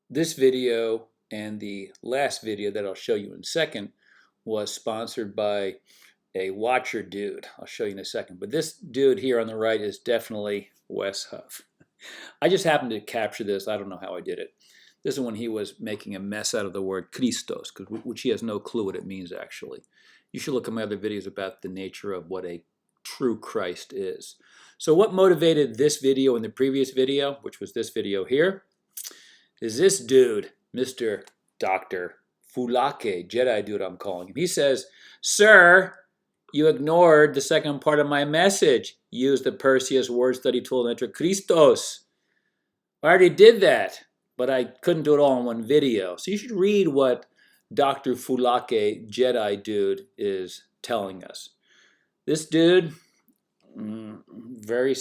This video and the last video that I'll show you in a second was sponsored by a watcher dude. I'll show you in a second. But this dude here on the right is definitely Wes Huff. I just happened to capture this. I don't know how I did it. This is when he was making a mess out of the word Christos, which he has no clue what it means actually. You should look at my other videos about the nature of what a true Christ is. So what motivated this video and the previous video, which was this video here, is this dude, Mr. Dr. Fulake, Jedi dude I'm calling him. He says, "Sir, you ignored the second part of my message. Use the Perseus word study tool to enter Christos." I already did that, but I couldn't do it all in one video. So you should read what Dr. Fulake, Jedi dude, is telling us. This dude, very,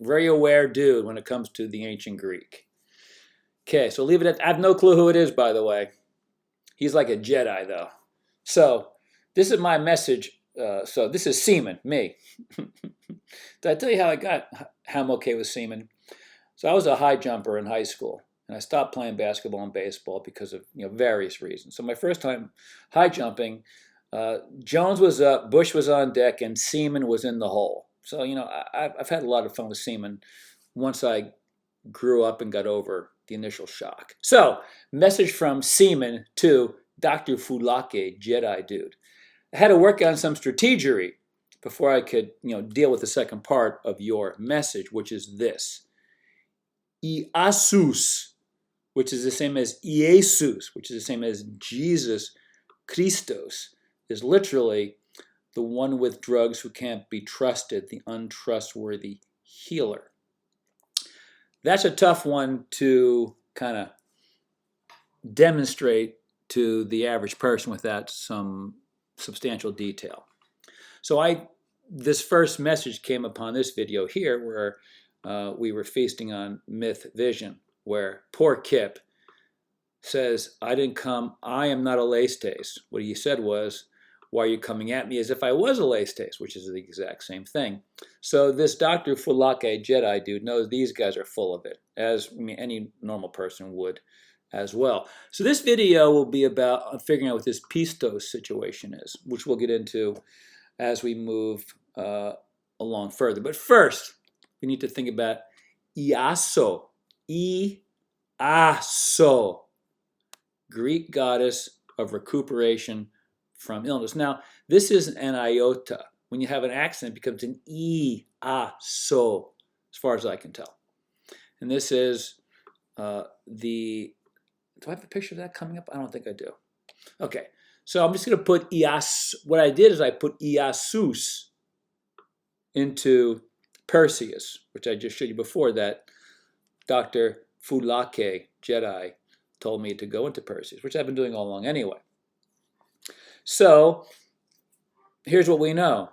very aware dude when it comes to the ancient Greek. Okay, so leave it at, I have no clue who it is, by the way. He's like a Jedi, though. So this is my message. So this is semen, me. Did I tell you how I'm okay with semen? So I was a high jumper in high school, and I stopped playing basketball and baseball because of various reasons. So my first time high jumping, Jones was up, Bush was on deck, and semen was in the hole. So I've had a lot of fun with semen once I grew up and got over the initial shock. So, message from semen to Dr. Fulake, Jedi dude. I had to work on some strategery before I could, deal with the second part of your message, which is this. Iasus, which is the same as Jesus, which is the same as Jesus Christos, is literally the one with drugs who can't be trusted, the untrustworthy healer. That's a tough one to kind of demonstrate to the average person without some substantial detail. So this first message came upon this video here where we were feasting on myth vision, where poor Kip says, I am not a Laestes. What he said was, why are you coming at me as if I was a Laestes, which is the exact same thing. So this Dr. Fulake Jedi dude knows these guys are full of it, as any normal person would as well. So this video will be about figuring out what this pistos situation is, which we'll get into as we move along further. But first, we need to think about Iaso. Iaso, Greek goddess of recuperation from illness. Now, this is an iota. When you have an accent, it becomes an E-A-So, as far as I can tell. And this is do I have a picture of that coming up? I don't think I do. Okay, so I'm just going to put Ias. What I did is I put Iasus into Perseus, which I just showed you before that Dr. Fulake, Jedi, told me to go into Perseus, which I've been doing all along anyway. So here's what we know.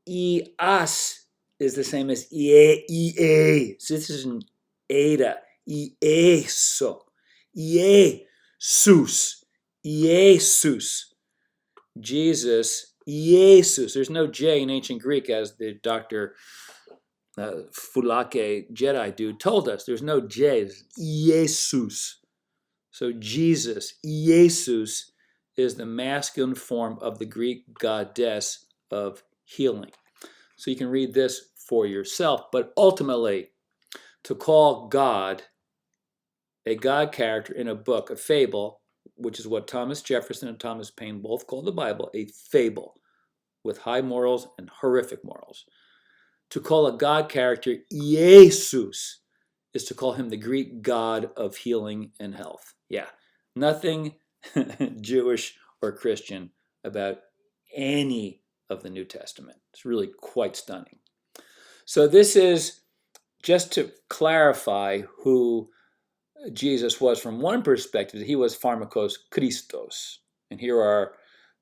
Ias is the same as Ie. So this is an eta. Ieso. Iesus. Iesus. Jesus. Iesus. There's no J in ancient Greek, as the Dr. Fulake Jedi dude told us. There's no J. It's Iesus. So Jesus, Iesus, is the masculine form of the Greek goddess of healing. So you can read this for yourself, but ultimately, to call God a God character in a book, a fable, which is what Thomas Jefferson and Thomas Paine both call the Bible, a fable with high morals and horrific morals. To call a God character Jesus is to call him the Greek God of healing and health. Yeah, nothing Jewish or Christian about any of the New Testament. It's really quite stunning. So this is just to clarify who Jesus was from one perspective. He was Pharmakos Christos. And here are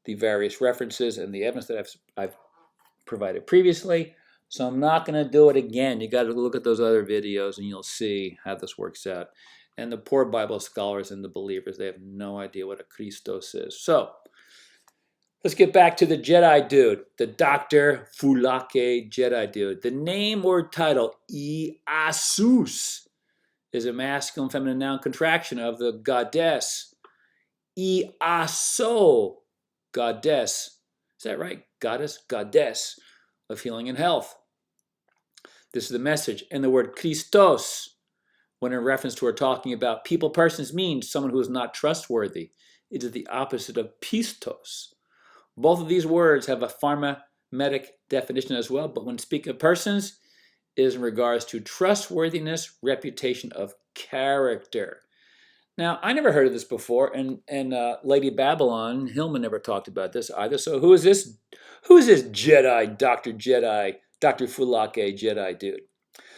the various references and the evidence that I've provided previously. So I'm not going to do it again. You got to look at those other videos and you'll see how this works out. And the poor Bible scholars and the believers, they have no idea what a Christos is. So let's get back to the Jedi dude, the Dr. Fulake Jedi dude. The name or title, Iasus, is a masculine feminine noun contraction of the goddess. Iaso, goddess. Is that right? Goddess, goddess of healing and health. This is the message. And the word Christos, when in reference to her talking about people, persons, means someone who is not trustworthy. It is the opposite of pistos. Both of these words have a pharmametic definition as well, but when speaking of persons, it is in regards to trustworthiness, reputation of character. Now, I never heard of this before, and Lady Babylon, Hillman never talked about this either. So who is this? Who is this Jedi, Dr. Fulake Jedi dude?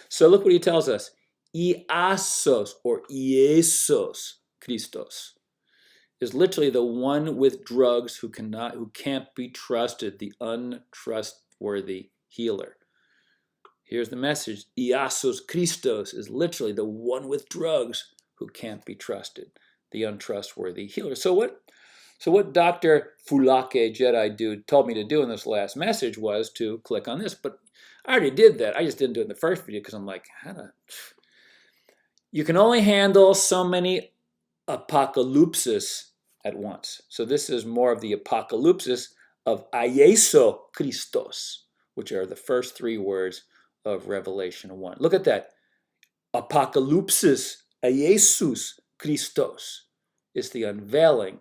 So look what he tells us. Iasos or Iesos Christos is literally the one with drugs who can't be trusted, the untrustworthy healer. Here's the message. Iasos Christos is literally the one with drugs who can't be trusted, the untrustworthy healer. So what Dr. Fulake Jedi dude told me to do in this last message was to click on this, but I already did that. I just didn't do it in the first video because I'm like, you can only handle so many apocalypses at once. So this is more of the apocalypsis of Ieso Christos, which are the first three words of Revelation 1. Look at that. Apocalypsis Iesus Christos is the unveiling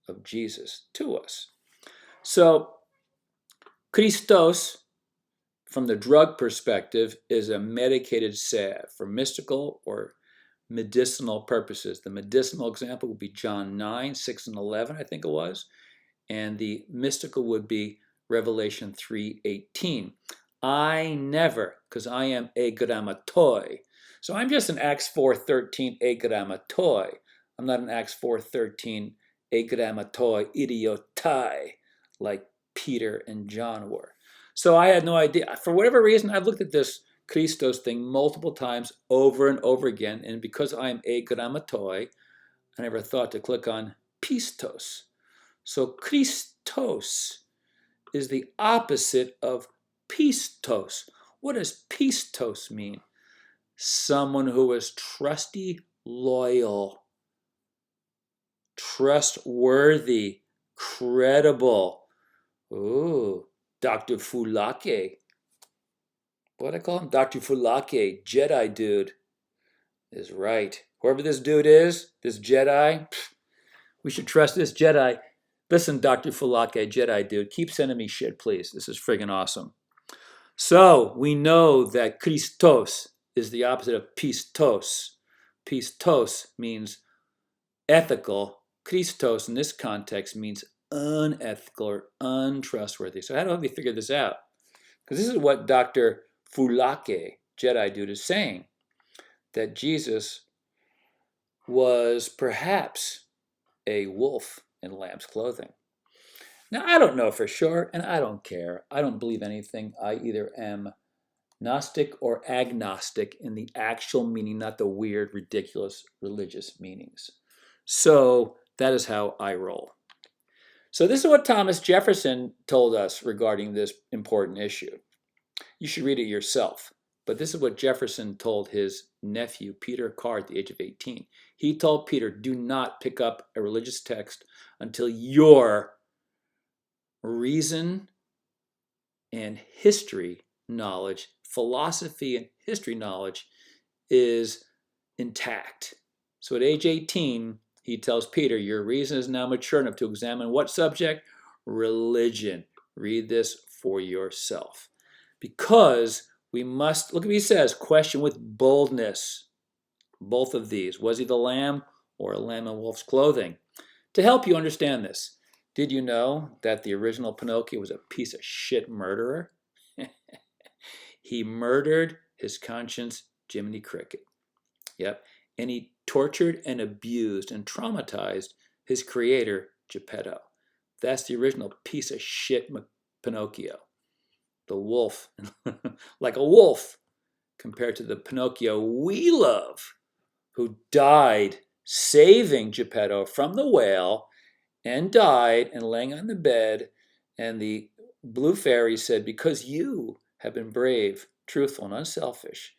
of Jesus to us. So Christos, from the drug perspective, is a medicated salve for mystical or medicinal purposes. The medicinal example would be John 9, 6, and 11, I think it was. And the mystical would be Revelation 3:18. I never, because I am agrammatoi. So I'm just in Acts 4:13 agrammatoi. I'm not in Acts 4:13 agrammatoi idiotai, like Peter and John were. So I had no idea. For whatever reason, I've looked at this Christos thing multiple times over and over again, and because I am agrammatoi, I never thought to click on pistos. So Christos is the opposite of pistos. What does pistos mean? Someone who is trusty, loyal, trustworthy, credible. Ooh, Dr. Fulake. What do I call him? Dr. Fulake, Jedi dude, is right. Whoever this dude is, this Jedi, we should trust this Jedi. Listen, Dr. Fulake, Jedi dude, keep sending me shit, please. This is friggin' awesome. So we know that Christos is the opposite of pistos. Pistos means ethical. Christos in this context means unethical or untrustworthy. So how do we figure this out? Because this is what Dr. Fulake, Jedi dude, is saying, that Jesus was perhaps a wolf in lamb's clothing. Now, I don't know for sure, and I don't care. I don't believe anything. I either am Gnostic or agnostic in the actual meaning, not the weird, ridiculous religious meanings. So that is how I roll. So this is what Thomas Jefferson told us regarding this important issue. You should read it yourself. But this is what Jefferson told his nephew, Peter Carr, at the age of 18. He told Peter, do not pick up a religious text until your reason and history knowledge, philosophy and history knowledge is intact. So at age 18, he tells Peter, your reason is now mature enough to examine what subject? Religion. Read this for yourself. Because we must, look at what he says, question with boldness. Both of these. Was he the lamb or a lamb in wolf's clothing? To help you understand this, did you know that the original Pinocchio was a piece of shit murderer? He murdered his conscience, Jiminy Cricket. Yep. And he tortured and abused and traumatized his creator, Geppetto. That's the original piece of shit Pinocchio. The wolf, like a wolf, compared to the Pinocchio we love, who died saving Geppetto from the whale and died and laying on the bed. And the blue fairy said, because you have been brave, truthful, and unselfish,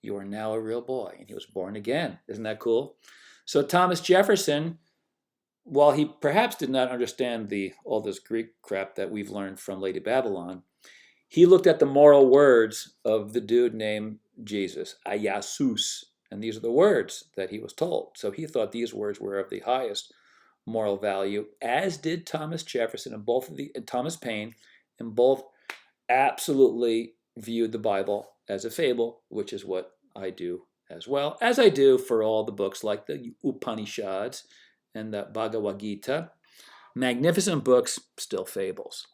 You are now a real boy. And he was born again. Isn't that cool? So Thomas Jefferson, while he perhaps did not understand all this Greek crap that we've learned from Lady Babylon, he looked at the moral words of the dude named Jesus, Ayasus. And these are the words that he was told. So he thought these words were of the highest moral value, as did Thomas Jefferson and Thomas Paine, and both absolutely viewed the Bible as a fable, which is what I do as well, as I do for all the books like the Upanishads and the Bhagavad Gita. Magnificent books, still fables.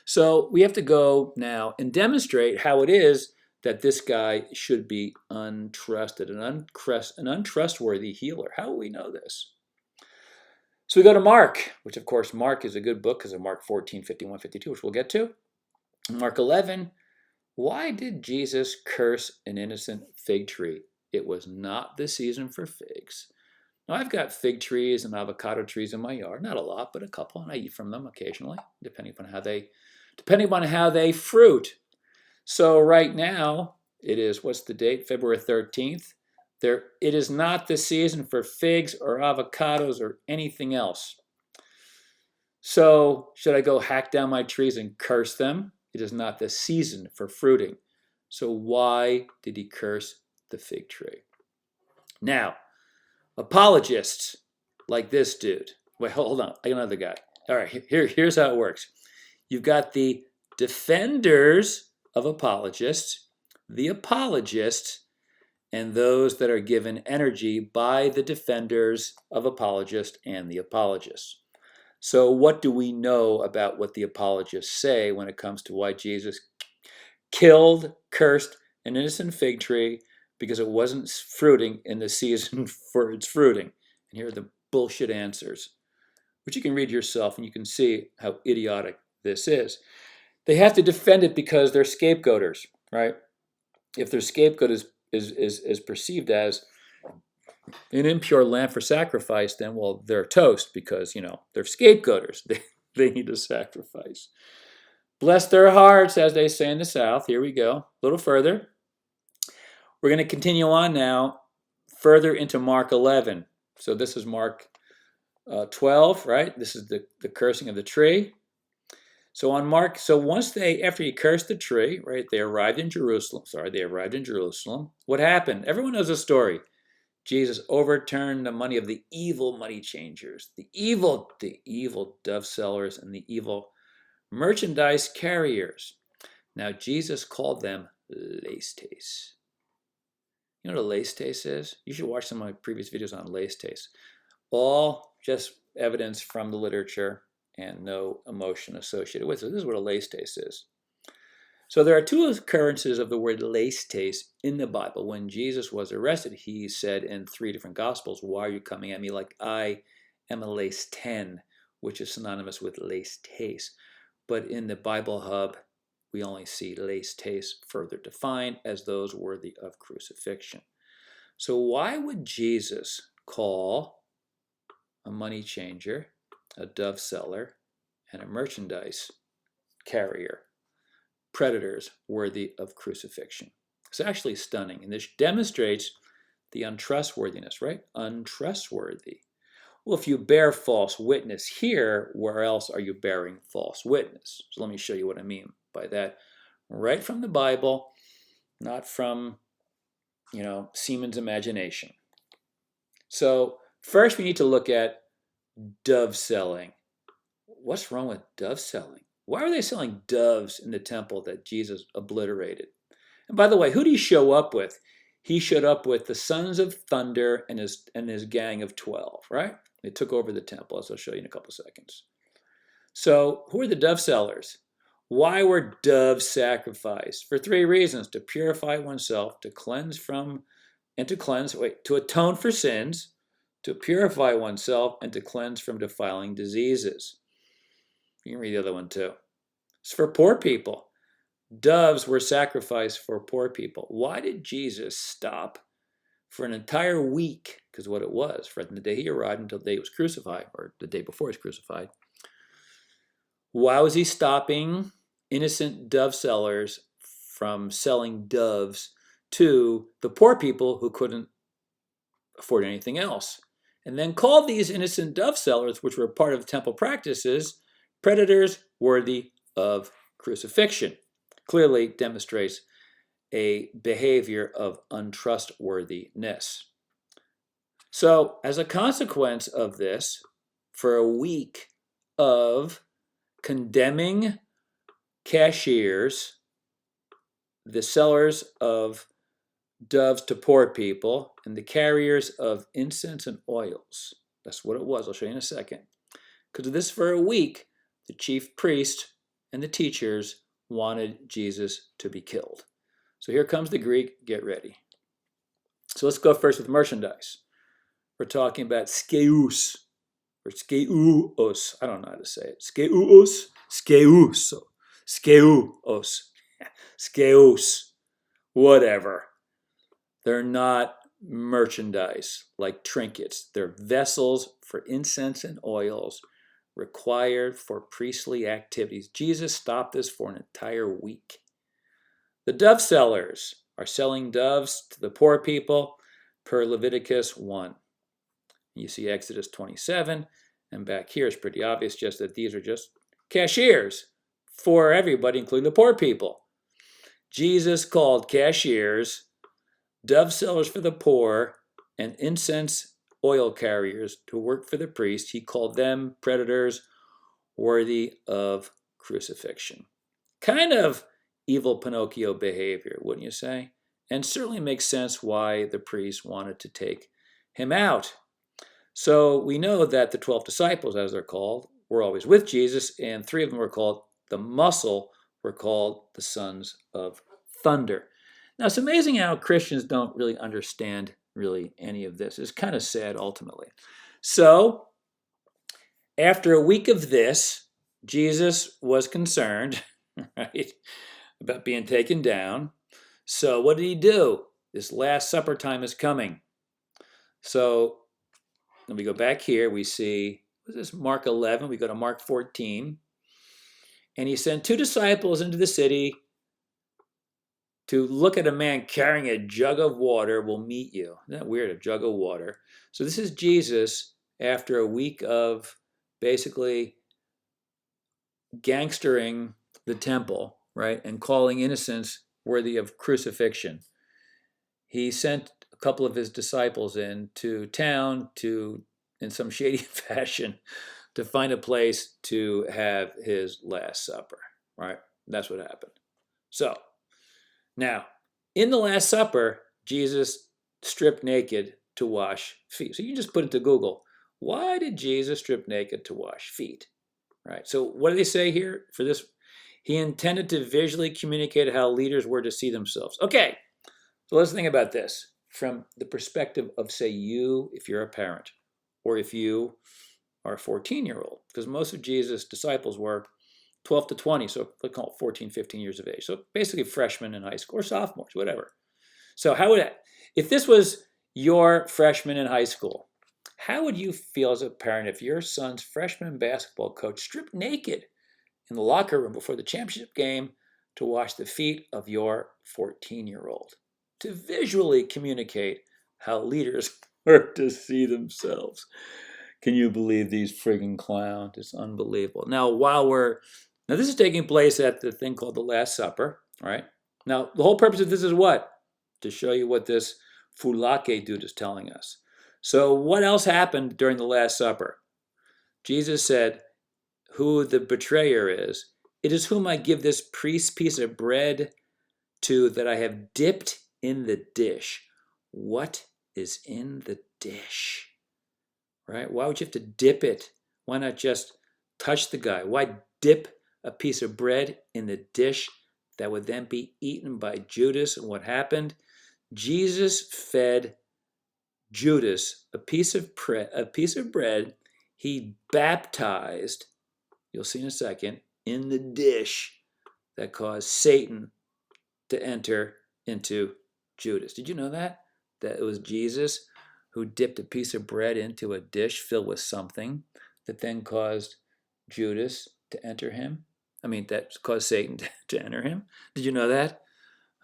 So we have to go now and demonstrate how it is that this guy should be untrusted, an untrustworthy healer. How will we know this? So we go to Mark, which of course Mark is a good book because of Mark 14, 51, 52, which we'll get to. Mark 11, why did Jesus curse an innocent fig tree? It was not the season for figs. Now I've got fig trees and avocado trees in my yard. Not a lot, but a couple, and I eat from them occasionally, depending upon how they fruit. So right now, it is, what's the date? February 13th. It is not the season for figs or avocados or anything else. So should I go hack down my trees and curse them? It is not the season for fruiting. So why did he curse the fig tree? Now, apologists like this dude. Wait, hold on. I got another guy. All right, here's how it works. You've got the defenders of apologists, the apologists, and those that are given energy by the defenders of apologists and the apologists. So what do we know about what the apologists say when it comes to why Jesus cursed an innocent fig tree because it wasn't fruiting in the season for its fruiting? And here are the bullshit answers, which you can read yourself and you can see how idiotic this is. They have to defend it because they're scapegoaters, right? If their scapegoat is perceived as an impure lamb for sacrifice, then, well, they're toast because, they're scapegoaters. They need a sacrifice. Bless their hearts, as they say in the South. Here we go. A little further. We're going to continue on now further into Mark 11. So this is Mark 12, right? This is the cursing of the tree. So on Mark, after he cursed the tree, right, they arrived in Jerusalem. What happened? Everyone knows the story. Jesus overturned the money of the evil money changers, the evil dove sellers, and the evil merchandise carriers. Now Jesus called them lestes. You know what a lestes is? You should watch some of my previous videos on lestes. All just evidence from the literature and no emotion associated with it. This is what a lestes is. So there are two occurrences of the word lestes in the Bible. When Jesus was arrested, he said in 3 different Gospels, why are you coming at me like I am a lesten, which is synonymous with lestes. But in the Bible Hub, we only see lestes further defined as those worthy of crucifixion. So why would Jesus call a money changer, a dove seller, and a merchandise carrier predators worthy of crucifixion? It's actually stunning, and this demonstrates the untrustworthiness, right? Untrustworthy. Well, if you bear false witness here, where else are you bearing false witness? So let me show you what I mean by that. Right from the Bible, not from, Seaman's imagination. So first we need to look at dove selling. What's wrong with dove selling? Why were they selling doves in the temple that Jesus obliterated? And by the way, who did he show up with? He showed up with the sons of thunder and his gang of 12, right? They took over the temple, as I'll show you in a couple seconds. So who are the dove sellers? Why were doves sacrificed? For 3 reasons: to purify oneself, to atone for sins, to purify oneself, and to cleanse from defiling diseases. You can read the other one too. It's for poor people. Doves were sacrificed for poor people. Why did Jesus stop for an entire week? Because what it was, from the day he arrived until the day he was crucified, or the day before he was crucified. Why was he stopping innocent dove sellers from selling doves to the poor people who couldn't afford anything else, and then called these innocent dove sellers, which were part of temple practices, predators worthy of crucifixion. Clearly demonstrates a behavior of untrustworthiness. So, as a consequence of this, for a week of condemning cashiers, the sellers of doves to poor people, and the carriers of incense and oils. That's what it was. I'll show you in a second. Because of this, for a week, the chief priest and the teachers wanted Jesus to be killed. So here comes the Greek. Get ready. So let's go first with merchandise. We're talking about skeus or skeuos. I don't know how to say it. Skeuos, skeuso, skeuos, skeus, whatever. They're not merchandise like trinkets. They're vessels for incense and oils required for priestly activities. Jesus stopped this for an entire week. The dove sellers are selling doves to the poor people per Leviticus 1. You see Exodus 27, and back here it's pretty obvious just that these are just cashiers for everybody, including the poor people. Jesus called cashiers dove sellers for the poor, and incense oil carriers to work for the priest. He called them predators worthy of crucifixion. Kind of evil Pinocchio behavior, wouldn't you say? And certainly makes sense why the priest wanted to take him out. So we know that the 12 disciples, as they're called, were always with Jesus, and 3 of them were called the muscle, were called the sons of thunder. Now, it's amazing how Christians don't really understand really any of this. It's kind of sad, ultimately. So, after a week of this, Jesus was concerned, right, about being taken down. So, what did he do? This Last Supper time is coming. So, when we go back here, we see, what is this, Mark 11. We go to Mark 14. And he sent 2 disciples into the city to look at a man carrying a jug of water will meet you. Isn't that weird? A jug of water. So this is Jesus after a week of basically gangstering the temple, right? And calling innocents worthy of crucifixion. He sent a couple of his disciples into town to, in some shady fashion, to find a place to have his Last Supper, right? That's what happened. So, now, in the Last Supper, Jesus stripped naked to wash feet. So you can just put into Google, why did Jesus strip naked to wash feet? Right. So what do they say here for this? He intended to visually communicate how leaders were to see themselves. Okay, so let's think about this from the perspective of, say, you, if you're a parent, or if you are a 14-year-old, because most of Jesus' disciples were 12 to 20, so let's call it 14, 15 years of age. So basically freshmen in high school or sophomores, whatever. So how would if this was your freshman in high school, how would you feel as a parent if your son's freshman basketball coach stripped naked in the locker room before the championship game to wash the feet of your 14-year-old? To visually communicate how leaders are to see themselves. Can you believe these friggin' clowns? It's unbelievable. Now, this is taking place at the thing called the Last Supper, right? Now, the whole purpose of this is what? To show you what this Fulake dude is telling us. So, what else happened during the Last Supper? Jesus said, who the betrayer is, it is whom I give this piece of bread to that I have dipped in the dish. What is in the dish? Right? Why would you have to dip it? Why not just touch the guy? Why dip a piece of bread in the dish that would then be eaten by Judas? And what happened? Jesus fed Judas a piece of bread he baptized, you'll see in a second, in the dish that caused Satan to enter into Judas. Did you know that? That it was Jesus who dipped a piece of bread into a dish filled with something that then caused Judas to enter him? That caused Satan to enter him. Did you know that?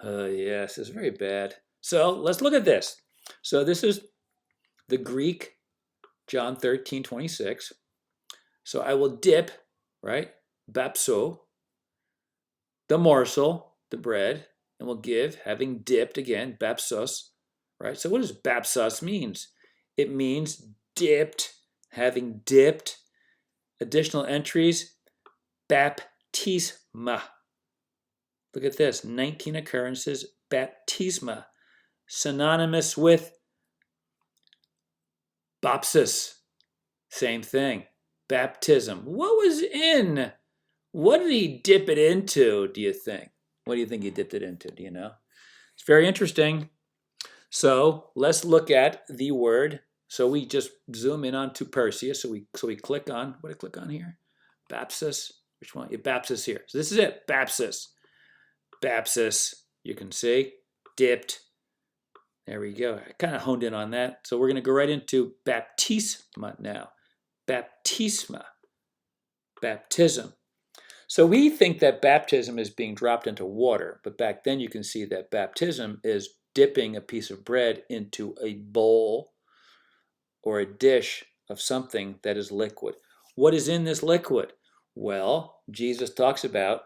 Yes, it's very bad. So let's look at this. So this is the Greek John 13:26. So I will dip, right? Bapso, the morsel, the bread, and will give, having dipped again, bapsos, right? So what does bapsos means? It means dipped, having dipped. Additional entries, baptisma. Look at this, 19 occurrences, baptisma, synonymous with bapsis. Same thing, baptism. What did he dip it into, do you think? What do you think he dipped it into, do you know? It's very interesting. So let's look at the word. So we just zoom in onto Perseus. So we click on, what do I click on here? Bapsis, which one? Yeah, bapsis here. So this is it, bapsis. Bapsis, you can see, dipped. There we go. I kind of honed in on that. So we're going to go right into baptisma now. Baptisma, baptism. So we think that baptism is being dropped into water, but back then you can see that baptism is dipping a piece of bread into a bowl or a dish of something that is liquid. What is in this liquid? Well, Jesus talks about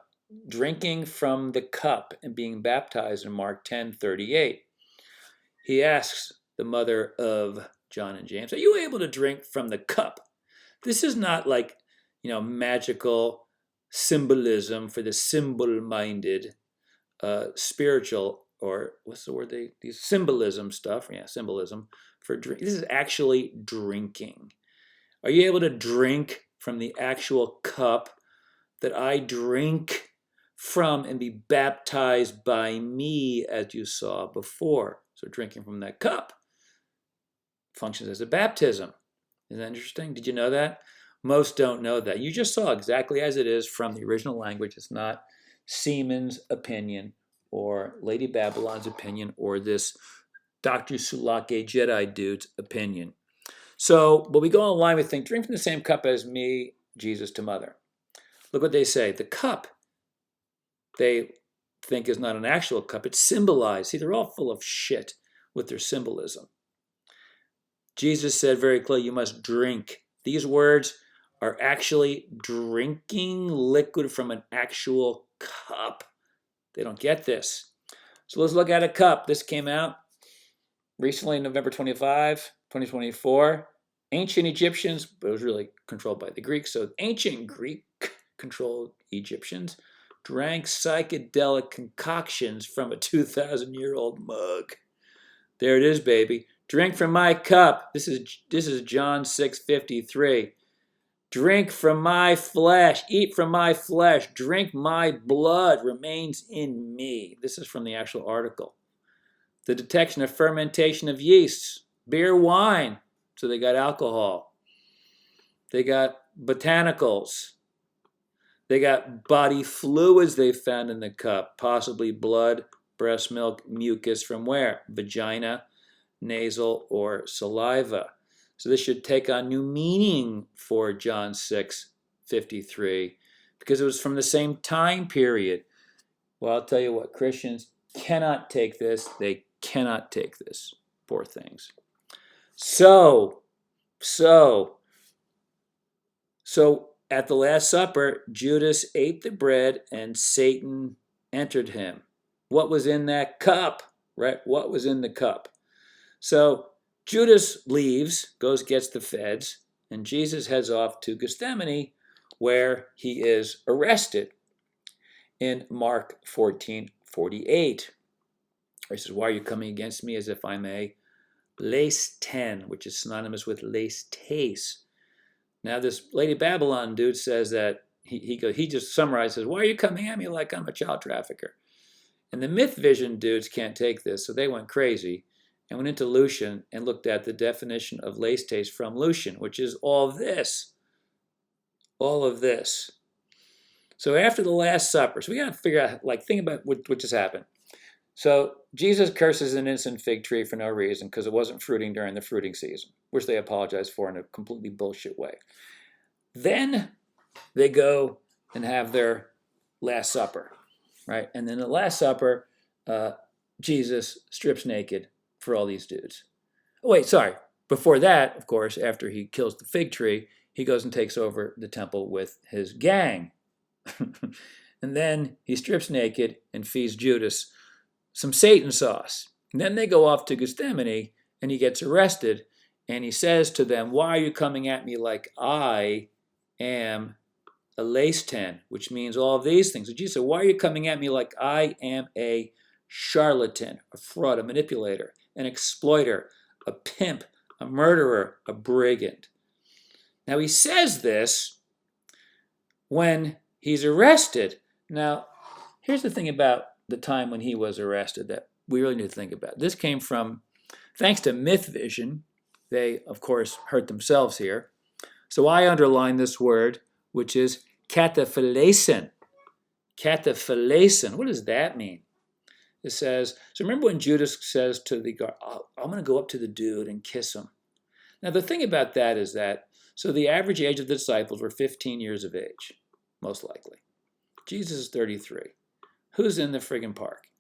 drinking from the cup and being baptized in Mark 10:38. He asks the mother of John and James, are you able to drink from the cup? This is not like, magical symbolism for the symbol-minded, spiritual, or what's the word these symbolism stuff. Yeah, symbolism for drink. This is actually drinking. Are you able to drink from the actual cup that I drink from and be baptized by me, as you saw before? So drinking from that cup functions as a baptism. Isn't that interesting? Did you know that? Most don't know that. You just saw exactly as it is from the original language. It's not Seaman's opinion or Lady Babylon's opinion or this Dr. Sulake Jedi dude's opinion. So, but we go online, we think, drink from the same cup as me, Jesus to mother. Look what they say. The cup, they think, is not an actual cup. It's symbolized. See, they're all full of shit with their symbolism. Jesus said very clearly, you must drink. These words are actually drinking liquid from an actual cup. They don't get this. So let's look at a cup. This came out recently, November 25, 2024. Ancient Egyptians, but it was really controlled by the Greeks. So ancient Greek controlled Egyptians drank psychedelic concoctions from a 2,000-year-old mug. There it is, baby. Drink from my cup. This is John 6:53. Drink from my flesh. Eat from my flesh. Drink my blood. Remains in me. This is from the actual article. The detection of fermentation of yeasts. Beer, wine. So they got alcohol. They got botanicals. They got body fluids they found in the cup. Possibly blood, breast milk, mucus from where? Vagina, nasal, or saliva. So this should take on new meaning for John 6:53 because it was from the same time period. Well, I'll tell you what, Christians cannot take this. They cannot take this. Poor things. So at the Last Supper, Judas ate the bread and Satan entered him. What was in that cup? Right? What was in the cup? So Judas leaves, gets the feds, and Jesus heads off to Gethsemane, where he is arrested in Mark 14:48. He says, why are you coming against me as if I'm a leisten, which is synonymous with lestes. Now this Lady Babylon dude says that he just summarizes, why are you coming at me like I'm a child trafficker? And the myth vision dudes can't take this, so they went crazy and went into Lucian and looked at the definition of lestes from Lucian, which is all this. All of this. So after the Last Supper, so we got to figure out, think about what just happened. So Jesus curses an innocent fig tree for no reason because it wasn't fruiting during the fruiting season, which they apologize for in a completely bullshit way. Then they go and have their Last Supper, right? And then the Last Supper, Jesus strips naked for all these dudes. Oh, wait, sorry. Before that, of course, after he kills the fig tree, he goes and takes over the temple with his gang. And then he strips naked and feeds Judas some Satan sauce. And then they go off to Gethsemane and he gets arrested and he says to them, "Why are you coming at me like I am a lacetan?" Which means all of these things. So Jesus said, "Why are you coming at me like I am a charlatan, a fraud, a manipulator, an exploiter, a pimp, a murderer, a brigand?" Now he says this when he's arrested. Now, here's the thing about the time when he was arrested that we really need to think about. This came from, thanks to Myth Vision. They, of course, hurt themselves here. So I underline this word, which is kataphilesen. Kataphilesen. What does that mean? It says, so remember when Judas says to the guard, "Oh, I'm going to go up to the dude and kiss him." Now, the thing about that is that, so the average age of the disciples were 15 years of age, most likely. Jesus is 33. Who's in the friggin' park?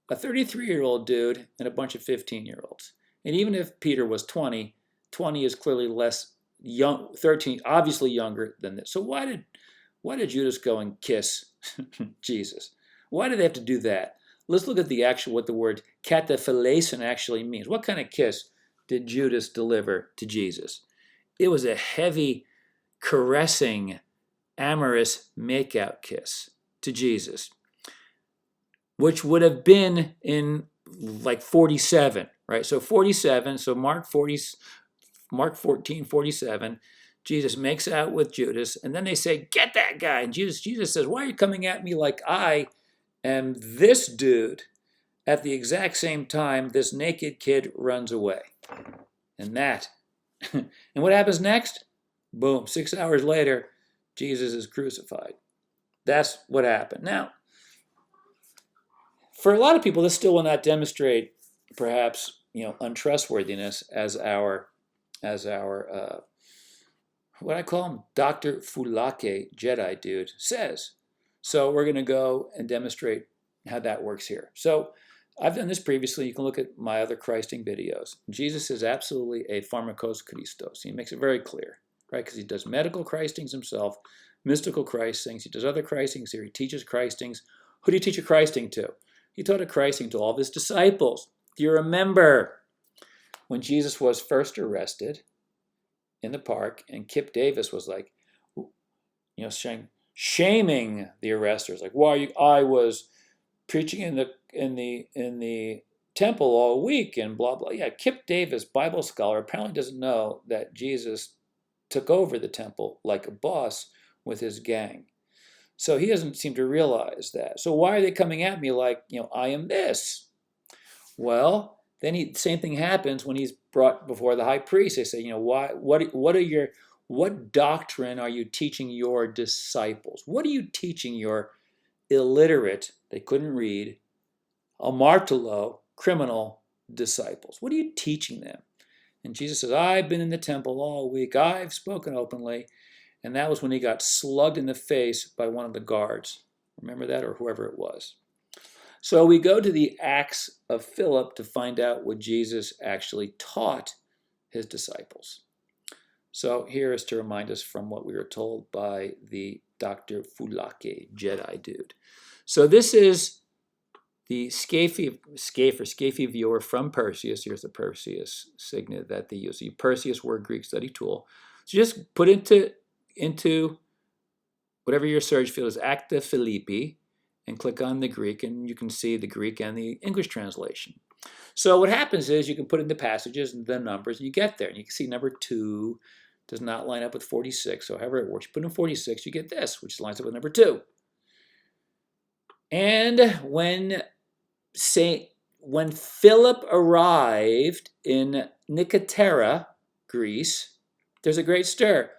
A 33-year-old dude and a bunch of 15-year-olds. And even if Peter was 20, 20 is clearly less young, 13, obviously younger than this. So why did Judas go and kiss Jesus? Why did they have to do that? Let's look at the actual, what the word kataphilesen actually means. What kind of kiss did Judas deliver to Jesus? It was a heavy, caressing, amorous makeout kiss to Jesus, which would have been in like 47, right? So 47, so Mark 14:47, Jesus makes out with Judas, and then they say, "Get that guy." And Jesus says, "Why are you coming at me like I am this dude?" At the exact same time, this naked kid runs away. And what happens next? Boom, 6 hours later, Jesus is crucified. That's what happened. Now, for a lot of people, this still will not demonstrate, perhaps, untrustworthiness as our what I call him, Dr. Fulake, Jedi dude, says. So we're going to go and demonstrate how that works here. So I've done this previously. You can look at my other Christing videos. Jesus is absolutely a pharmakos Christos. He makes it very clear, right? Because he does medical Christings himself, mystical Christings. He does other Christings here. He teaches Christings. Who do you teach a Christing to? He taught a Christing to all of his disciples. Do you remember when Jesus was first arrested in the park and Kip Davis was like, shaming the arresters, like, "Why I was preaching in the temple all week and blah blah." Yeah, Kip Davis, Bible scholar, apparently doesn't know that Jesus took over the temple like a boss with his gang. So he doesn't seem to realize that. So why are they coming at me like, I am this? Well, then same thing happens when he's brought before the high priest. They say, what doctrine are you teaching your disciples? What are you teaching your illiterate, they couldn't read, amartolo, criminal disciples? What are you teaching them? And Jesus says, "I've been in the temple all week. I've spoken openly." And that was when he got slugged in the face by one of the guards. Remember that, or whoever it was. So we go to the Acts of Philip to find out what Jesus actually taught his disciples. So here is to remind us from what we were told by the Dr. Fulake, Jedi dude. So this is the Scaphe viewer from Perseus. Here's the Perseus signet that they use. The Perseus Word Greek Study Tool. So just put into whatever your search field is, Acta Philippi, and click on the Greek, and you can see the Greek and the English translation. So what happens is you can put in the passages and the numbers, and you get there. And you can see number 2 does not line up with 46. So however it works, you put in 46, you get this, which lines up with number 2. And when Philip arrived in Nicotera, Greece, there's a great stir.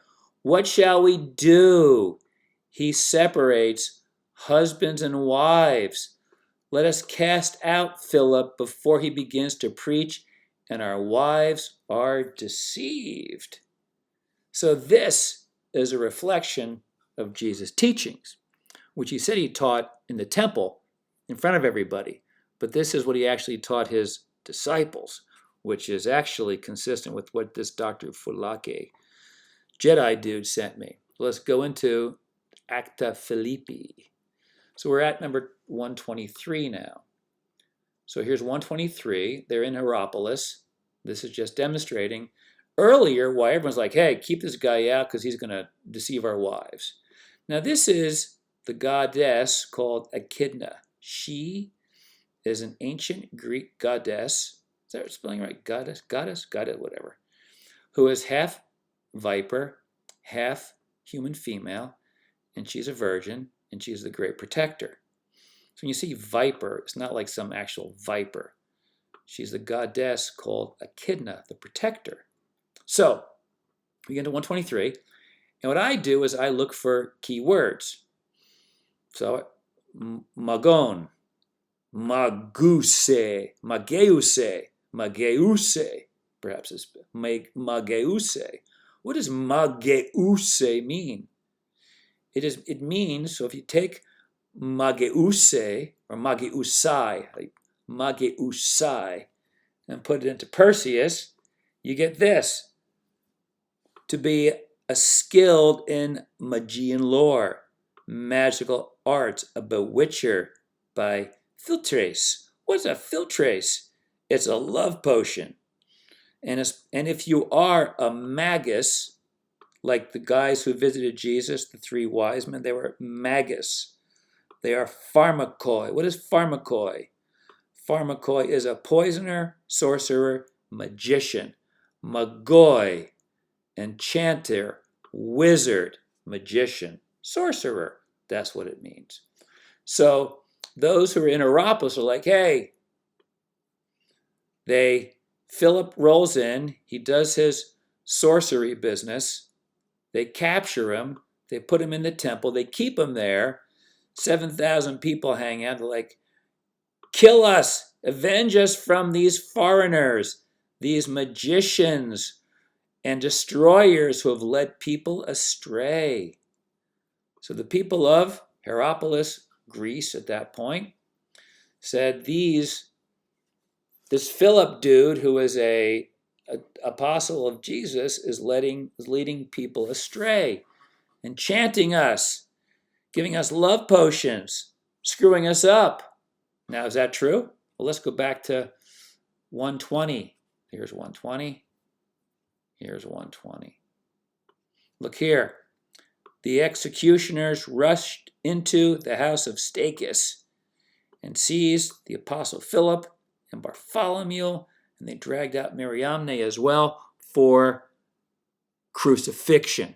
What shall we do? He separates husbands and wives. Let us cast out Philip before he begins to preach, and our wives are deceived. So this is a reflection of Jesus' teachings, which he said he taught in the temple in front of everybody. but this is what he actually taught his disciples, which is actually consistent with what this Dr. Fulake Jedi dude sent me. Let's go into Acta Philippi. So we're at number 123 now. So here's 123. They're in Hierapolis. This is just demonstrating earlier why everyone's like, hey, keep this guy out because he's going to deceive our wives. Now this is the goddess called Echidna. She is an ancient Greek goddess. Is that spelling right? Goddess, whatever. Who is half viper, half human female, and she's a virgin, and she's the great protector. So when you see viper, it's not like some actual viper. She's the goddess called Echidna, the protector. So we get to 123, and what I do is I look for key words. So magon, maguse, mageuse, perhaps it's mageuse. What does mageuse mean? It means, so if you take mageuse or mageusai, like mageusai, and put it into Perseus, you get this: to be a skilled in Magian lore, magical arts, a bewitcher by filtres. What's a filtres? It's a love potion. And if you are a magus, like the guys who visited Jesus, the three wise men, they were magus. They are pharmakoi. What is pharmakoi? Pharmakoi is a poisoner, sorcerer, magician. Magoi, enchanter, wizard, magician, sorcerer. That's what it means. So those who are in Hierapolis are like, hey, Philip rolls in, he does his sorcery business, they capture him, they put him in the temple, they keep him there, 7,000 people hang out, they're like, kill us, avenge us from these foreigners, these magicians and destroyers who have led people astray. So the people of Hierapolis, Greece at that point, said this Philip dude who is a apostle of Jesus is leading people astray, enchanting us, giving us love potions, screwing us up. Now, is that true? Well, let's go back to 120. Here's 120. Here's 120. Look here. The executioners rushed into the house of Stachys and seized the apostle Philip and Bartholomew, and they dragged out Mariamne as well for crucifixion.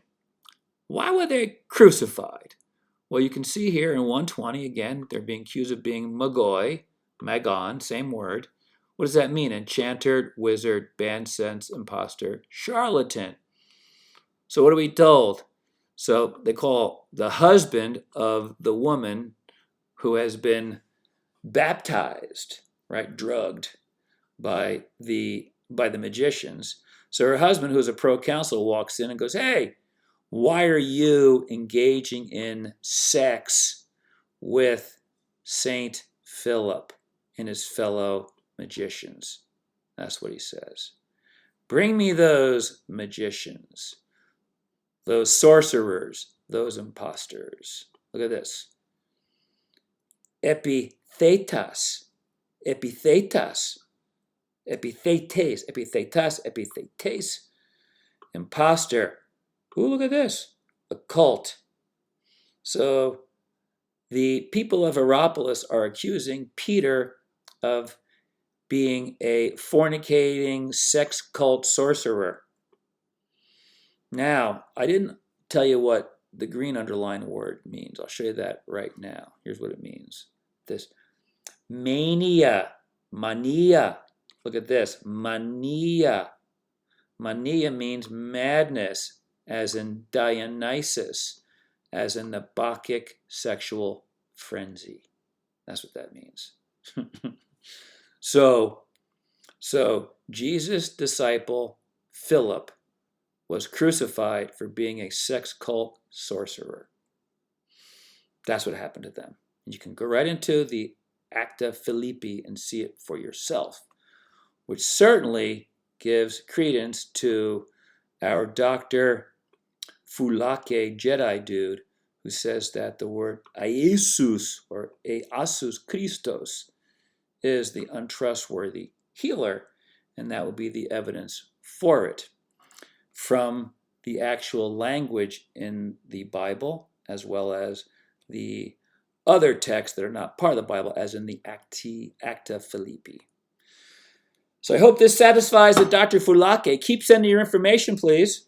Why were they crucified? Well, you can see here in 120, again, they're being accused of being magoi, magon, same word. What does that mean? Enchanter, wizard, banned sense, imposter, charlatan. So what are we told? So they call the husband of the woman who has been baptized, right, drugged by the magicians. So her husband, who's a proconsul, walks in and goes, hey, why are you engaging in sex with Saint Philip and his fellow magicians? That's what he says. Bring me those magicians, those sorcerers, those imposters. Look at this. Epithetas, imposter. Ooh, look at this. A cult. So the people of Hierapolis are accusing Peter of being a fornicating sex cult sorcerer. Now, I didn't tell you what the green underlined word means. I'll show you that right now. Here's what it means. This mania. Look at this. Mania. Mania means madness, as in Dionysus, as in the Bacchic sexual frenzy. That's what that means. So Jesus' disciple Philip was crucified for being a sex cult sorcerer. That's what happened to them. You can go right into the Acta Philippi and see it for yourself, which certainly gives credence to our Dr. Fulake Jedi dude, who says that the word Iesus or Easus Christos is the untrustworthy healer, and that would be the evidence for it from the actual language in the Bible, as well as the other texts that are not part of the Bible, as in the Acta Philippi. So I hope this satisfies the Dr. Fulake. Keep sending your information, please.